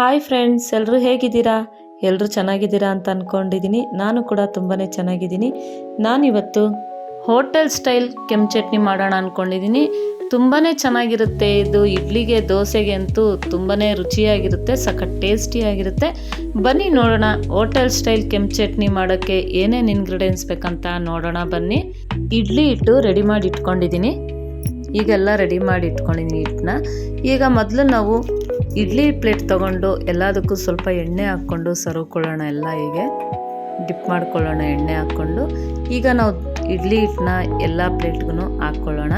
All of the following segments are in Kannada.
ಹಾಯ್ ಫ್ರೆಂಡ್ಸ್, ಎಲ್ಲರೂ ಹೇಗಿದ್ದೀರಾ? ಎಲ್ಲರೂ ಚೆನ್ನಾಗಿದ್ದೀರಾ ಅಂತ ಅಂದ್ಕೊಂಡಿದ್ದೀನಿ. ನಾನು ಕೂಡ ತುಂಬಾ ಚೆನ್ನಾಗಿದ್ದೀನಿ. ನಾನಿವತ್ತು ಹೋಟೆಲ್ ಸ್ಟೈಲ್ ಕೆಂಪು ಚಟ್ನಿ ಮಾಡೋಣ ಅಂದ್ಕೊಂಡಿದ್ದೀನಿ. ತುಂಬಾ ಚೆನ್ನಾಗಿರುತ್ತೆ ಇದು. ಇಡ್ಲಿಗೆ ದೋಸೆಗೆ ಅಂತೂ ತುಂಬಾ ರುಚಿಯಾಗಿರುತ್ತೆ, ಸಖತ್ ಟೇಸ್ಟಿಯಾಗಿರುತ್ತೆ. ಬನ್ನಿ ನೋಡೋಣ ಹೋಟೆಲ್ ಸ್ಟೈಲ್ ಕೆಂಪು ಚಟ್ನಿ ಮಾಡೋಕ್ಕೆ ಏನೇನು ಇಂಗ್ರೀಡಿಯೆಂಟ್ಸ್ ಬೇಕಂತ ನೋಡೋಣ ಬನ್ನಿ. ಇಡ್ಲಿ ಹಿಟ್ಟು ರೆಡಿ ಮಾಡಿ ಇಟ್ಕೊಂಡಿದ್ದೀನಿ. ಈಗೆಲ್ಲ ರೆಡಿ ಮಾಡಿ ಇಟ್ಕೊಂಡಿದ್ದೀನಿ ಹಿಟ್ಟನ್ನ. ಈಗ ಮೊದಲು ನಾವು ಇಡ್ಲಿ ಪ್ಲೇಟ್ ತೊಗೊಂಡು ಎಲ್ಲದಕ್ಕೂ ಸ್ವಲ್ಪ ಎಣ್ಣೆ ಹಾಕ್ಕೊಂಡು ಸರ್ವ್ಕೊಳ್ಳೋಣ. ಎಲ್ಲ ಹೀಗೆ ಡಿಪ್ ಮಾಡ್ಕೊಳ್ಳೋಣ ಎಣ್ಣೆ ಹಾಕ್ಕೊಂಡು. ಈಗ ನಾವು ಇಡ್ಲಿ ಹಿಟ್ಟನ್ನ ಎಲ್ಲ ಪ್ಲೇಟ್ಗೂ ಹಾಕ್ಕೊಳ್ಳೋಣ.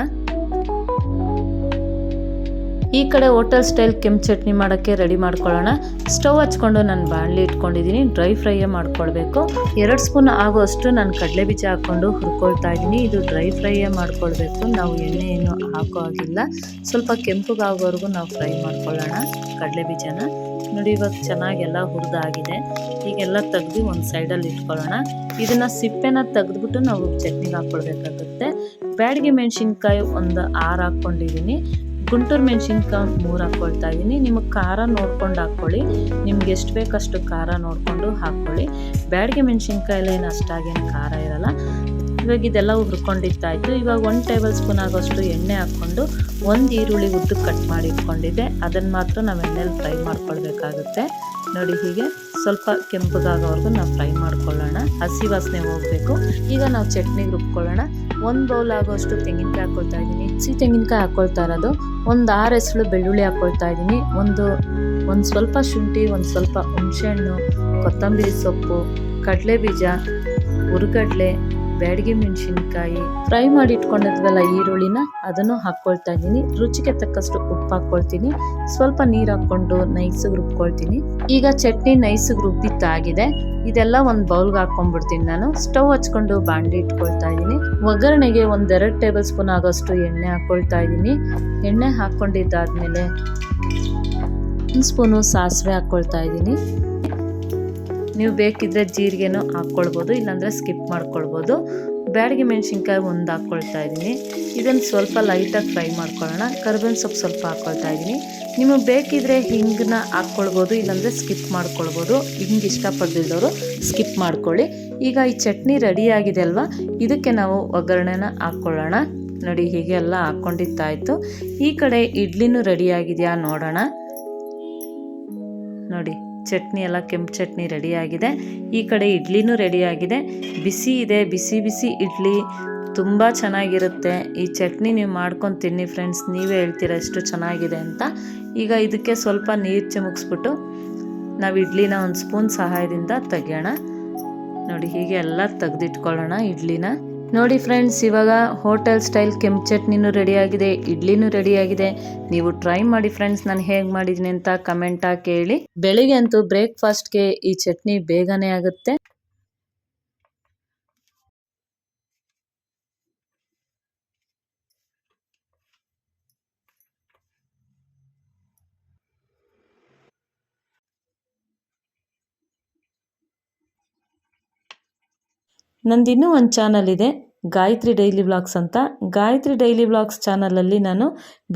ಈ ಕಡೆ ಹೋಟೆಲ್ ಸ್ಟೈಲ್ ಕೆಂಪು ಚಟ್ನಿ ಮಾಡೋಕ್ಕೆ ರೆಡಿ ಮಾಡ್ಕೊಳ್ಳೋಣ. ಸ್ಟವ್ ಹಚ್ಕೊಂಡು ನಾನು ಬಾಣಲಿ ಇಟ್ಕೊಂಡಿದ್ದೀನಿ. ಡ್ರೈ ಫ್ರೈಯೇ ಮಾಡ್ಕೊಳ್ಬೇಕು. 2 ಸ್ಪೂನ್ ಆಗುವಷ್ಟು ನಾನು ಕಡಲೆ ಬೀಜ ಹಾಕ್ಕೊಂಡು ಹುರ್ಕೊಳ್ತಾ ಇದ್ದೀನಿ. ಇದು ಡ್ರೈ ಫ್ರೈಯೇ ಮಾಡ್ಕೊಳ್ಬೇಕು, ನಾವು ಎಣ್ಣೆ ಏನು ಹಾಕೋ ಹಾಗಿಲ್ಲ. ಸ್ವಲ್ಪ ಕೆಂಪುಗಾಗೋವರೆಗೂ ನಾವು ಫ್ರೈ ಮಾಡ್ಕೊಳ್ಳೋಣ ಕಡಲೆ ಬೀಜನ. ನೋಡಿ, ಇವಾಗ ಚೆನ್ನಾಗೆಲ್ಲ ಹುರಿದಾಗಿದೆ. ಈಗೆಲ್ಲ ತೆಗೆದು ಒಂದು ಸೈಡಲ್ಲಿ ಇಟ್ಕೊಳ್ಳೋಣ. ಇದನ್ನು ಸಿಪ್ಪೆನ ತೆಗೆದ್ಬಿಟ್ಟು ನಾವು ಚಟ್ನಿಗೆ ಹಾಕ್ಕೊಳ್ಬೇಕಾಗುತ್ತೆ. ಬ್ಯಾಡಗಿ ಮೆಣಸಿನ್ಕಾಯಿ ಒಂದು 6 ಹಾಕ್ಕೊಂಡಿದ್ದೀನಿ. ಗುಂಟೂರು ಮೆಣಸಿನ್ಕಾಯಿ 3 ಹಾಕ್ಕೊಳ್ತಾ ಇದ್ದೀನಿ. ನಿಮಗೆ ಖಾರ ನೋಡ್ಕೊಂಡು ಹಾಕ್ಕೊಳ್ಳಿ, ನಿಮ್ಗೆ ಎಷ್ಟು ಬೇಕಷ್ಟು ಖಾರ ನೋಡಿಕೊಂಡು ಹಾಕ್ಕೊಳ್ಳಿ. ಬ್ಯಾಡಗಿ ಮೆಣಸಿನ್ಕಾಯಿಲೇನು ಅಷ್ಟಾಗೇನು ಖಾರ ಇರಲ್ಲ. ಇವಾಗ ಇದೆಲ್ಲ ಹುರ್ಕೊಂಡಿತ್ತಾಯಿತು. ಇವಾಗ 1 ಟೇಬಲ್ ಸ್ಪೂನ್ ಆಗೋಷ್ಟು ಎಣ್ಣೆ ಹಾಕ್ಕೊಂಡು 1 ಈರುಳ್ಳಿ ಉದ್ದಕ್ಕೆ ಕಟ್ ಮಾಡಿ ಇಟ್ಕೊಂಡಿದ್ದೆ, ಅದನ್ನು ಮಾತ್ರ ನಾವು ಎಣ್ಣೆಲಿ ಫ್ರೈ ಮಾಡ್ಕೊಳ್ಬೇಕಾಗುತ್ತೆ. ನೋಡಿ, ಹೀಗೆ ಸ್ವಲ್ಪ ಕೆಂಪಗಾಗೋವರೆಗೂ ನಾವು ಫ್ರೈ ಮಾಡ್ಕೊಳ್ಳೋಣ, ಹಸಿ ವಾಸನೆ ಹೋಗಬೇಕು. ಈಗ ನಾವು ಚಟ್ನಿಗೆ ರುಬ್ಕೊಳ್ಳೋಣ. 1 ಬೌಲ್ ಆಗೋಷ್ಟು ತೆಂಗಿನಕಾಯಿ ಹಾಕ್ಕೊಳ್ತಾ ಇದ್ದೀನಿ. ಹಸಿ ತೆಂಗಿನಕಾಯಿ ಹಾಕ್ಕೊಳ್ತಾ ಇರೋದು. ಒಂದು 6 ಎಸಳು ಬೆಳ್ಳುಳ್ಳಿ ಹಾಕ್ಕೊಳ್ತಾ ಇದ್ದೀನಿ. ಒಂದು ಸ್ವಲ್ಪ ಶುಂಠಿ, ಒಂದು ಸ್ವಲ್ಪ ಹುಣಸೆಹಣ್ಣು, ಕೊತ್ತಂಬರಿ ಸೊಪ್ಪು, ಕಡಲೆ ಬೀಜ, ಹುರ್ಗಡ್ಲೆ, ಬ್ಯಾಡಗಿ ಮೆಣಸಿನ್ಕಾಯಿ, ಫ್ರೈ ಮಾಡಿ ಇಟ್ಕೊಂಡಿದ್ವಲ್ಲ ಈರುಳ್ಳಿನ, ಅದನ್ನು ಹಾಕ್ಕೊಳ್ತಾ ಇದ್ದೀನಿ. ರುಚಿಗೆ ತಕ್ಕಷ್ಟು ಉಪ್ಪು ಹಾಕ್ಕೊಳ್ತೀನಿ. ಸ್ವಲ್ಪ ನೀರು ಹಾಕ್ಕೊಂಡು ನೈಸಿಗೆ ರುಬ್ಕೊಳ್ತೀನಿ. ಈಗ ಚಟ್ನಿ ನೈಸಿಗೆ ರುಬ್ಬಿತ್ತಾಗಿದೆ. ಇದೆಲ್ಲ ಒಂದು ಬೌಲ್ಗೆ ಹಾಕ್ಕೊಂಡ್ಬಿಡ್ತೀನಿ ನಾನು. ಸ್ಟವ್ ಹಚ್ಕೊಂಡು ಬಾಂಡ್ಲಿ ಇಟ್ಕೊಳ್ತಾ ಇದ್ದೀನಿ. ಒಗ್ಗರಣೆಗೆ 1-2 ಟೇಬಲ್ ಸ್ಪೂನ್ ಆಗೋಷ್ಟು ಎಣ್ಣೆ ಹಾಕ್ಕೊಳ್ತಾ ಇದ್ದೀನಿ. ಎಣ್ಣೆ ಹಾಕ್ಕೊಂಡಿದ್ದಾದ್ಮೇಲೆ 1 ಸ್ಪೂನು ಸಾಸಿವೆ ಹಾಕ್ಕೊಳ್ತಾ ಇದ್ದೀನಿ. ನೀವು ಬೇಕಿದ್ರೆ ಜೀರಿಗೆನೂ ಹಾಕ್ಕೊಳ್ಬೋದು, ಇಲ್ಲಾಂದರೆ ಸ್ಕಿಪ್ ಮಾಡ್ಕೊಳ್ಬೋದು. ಬ್ಯಾಡಗಿ ಮೆಣಸಿನ್ಕಾಯಿ 1 ಹಾಕ್ಕೊಳ್ತಾ ಇದ್ದೀನಿ. ಇದನ್ನು ಸ್ವಲ್ಪ ಲೈಟಾಗಿ ಫ್ರೈ ಮಾಡ್ಕೊಳ್ಳೋಣ. ಕರಿಬೇವಿನ ಸೊಪ್ಪು ಸ್ವಲ್ಪ ಹಾಕ್ಕೊಳ್ತಾ ಇದ್ದೀನಿ. ನಿಮಗೆ ಬೇಕಿದ್ರೆ ಹಿಂಗನ್ನ ಹಾಕ್ಕೊಳ್ಬೋದು, ಇಲ್ಲಾಂದರೆ ಸ್ಕಿಪ್ ಮಾಡ್ಕೊಳ್ಬೋದು. ಹಿಂಗೆ ಇಷ್ಟಪಡ್ದಿದ್ದವರು ಸ್ಕಿಪ್ ಮಾಡ್ಕೊಳ್ಳಿ. ಈಗ ಈ ಚಟ್ನಿ ರೆಡಿಯಾಗಿದೆ ಅಲ್ವಾ, ಇದಕ್ಕೆ ನಾವು ಒಗ್ಗರಣೆನ ಹಾಕ್ಕೊಳ್ಳೋಣ. ನೋಡಿ, ಹೀಗೆ ಎಲ್ಲ ಹಾಕ್ಕೊಂಡಿತ್ತಾಯಿತು. ಈ ಕಡೆ ಇಡ್ಲಿನೂ ರೆಡಿಯಾಗಿದೆಯಾ ನೋಡೋಣ. ನೋಡಿ, ಚಟ್ನಿ ಎಲ್ಲ ಕೆಂಪು ಚಟ್ನಿ ರೆಡಿಯಾಗಿದೆ. ಈ ಕಡೆ ಇಡ್ಲಿನೂ ರೆಡಿಯಾಗಿದೆ. ಬಿಸಿ ಇದೆ, ಬಿಸಿ ಬಿಸಿ ಇಡ್ಲಿ ತುಂಬ ಚೆನ್ನಾಗಿರುತ್ತೆ. ಈ ಚಟ್ನಿ ನೀವು ಮಾಡ್ಕೊಂಡು ತಿನ್ನಿ ಫ್ರೆಂಡ್ಸ್, ನೀವೇ ಹೇಳ್ತೀರ ಎಷ್ಟು ಚೆನ್ನಾಗಿದೆ ಅಂತ. ಈಗ ಇದಕ್ಕೆ ಸ್ವಲ್ಪ ನೀರು ಚಿಮುಕ್ಸ್ಬಿಟ್ಟು ನಾವು ಇಡ್ಲಿನ 1 ಸ್ಪೂನ್ ಸಹಾಯದಿಂದ ತೆಗೆಯೋಣ. ನೋಡಿ, ಹೀಗೆ ಎಲ್ಲ ತೆಗೆದಿಟ್ಕೊಳ್ಳೋಣ ಇಡ್ಲಿನ. ನೋಡಿ ಫ್ರೆಂಡ್ಸ್, ಇವಾಗ ಹೋಟೆಲ್ ಸ್ಟೈಲ್ ಕೆಂಪು ಚಟ್ನಿನೂ ರೆಡಿಯಾಗಿದೆ, ಇಡ್ಲಿನೂ ರೆಡಿಯಾಗಿದೆ. ನೀವು ಟ್ರೈ ಮಾಡಿ ಫ್ರೆಂಡ್ಸ್, ನಾನು ಹೇಗೆ ಮಾಡಿದ್ದೀನಿ ಅಂತ ಕಮೆಂಟ್ ಹಾಕಿ ಹೇಳಿ. ಬೆಳಿಗ್ಗೆ ಅಂತೂ ಬ್ರೇಕ್ಫಾಸ್ಟ್ಗೆ ಈ ಚಟ್ನಿ ಬೇಗನೆ ಆಗುತ್ತೆ. ನಂದಿನ್ನೂ ಒಂದು ಚಾನಲ್ ಇದೆ, ಗಾಯತ್ರಿ ಡೈಲಿ ವ್ಲಾಗ್ಸ್ ಅಂತ. ಗಾಯತ್ರಿ ಡೈಲಿ ವ್ಲಾಗ್ಸ್ ಚಾನಲಲ್ಲಿ ನಾನು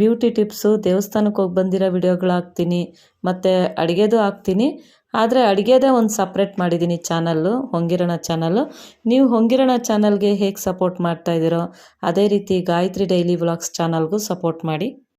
ಬ್ಯೂಟಿ ಟಿಪ್ಸು, ದೇವಸ್ಥಾನಕ್ಕೆ ಹೋಗಿ ಬಂದಿರೋ ವಿಡಿಯೋಗಳು ಹಾಕ್ತೀನಿ, ಮತ್ತು ಅಡುಗೆದು ಹಾಕ್ತೀನಿ. ಆದರೆ ಅಡುಗೆದೇ ಒಂದು ಸಪ್ರೇಟ್ ಮಾಡಿದ್ದೀನಿ ಚಾನಲ್ಲು, ಹೊಂಗಿರಣ ಚಾನಲ್ಲು. ನೀವು ಹೊಂಗಿರಣ ಚಾನಲ್ಗೆ ಹೇಗೆ ಸಪೋರ್ಟ್ ಮಾಡ್ತಾಯಿದ್ದೀರೋ ಅದೇ ರೀತಿ ಗಾಯತ್ರಿ ಡೈಲಿ ವ್ಲಾಗ್ಸ್ ಚಾನಲ್ಗೂ ಸಪೋರ್ಟ್ ಮಾಡಿ.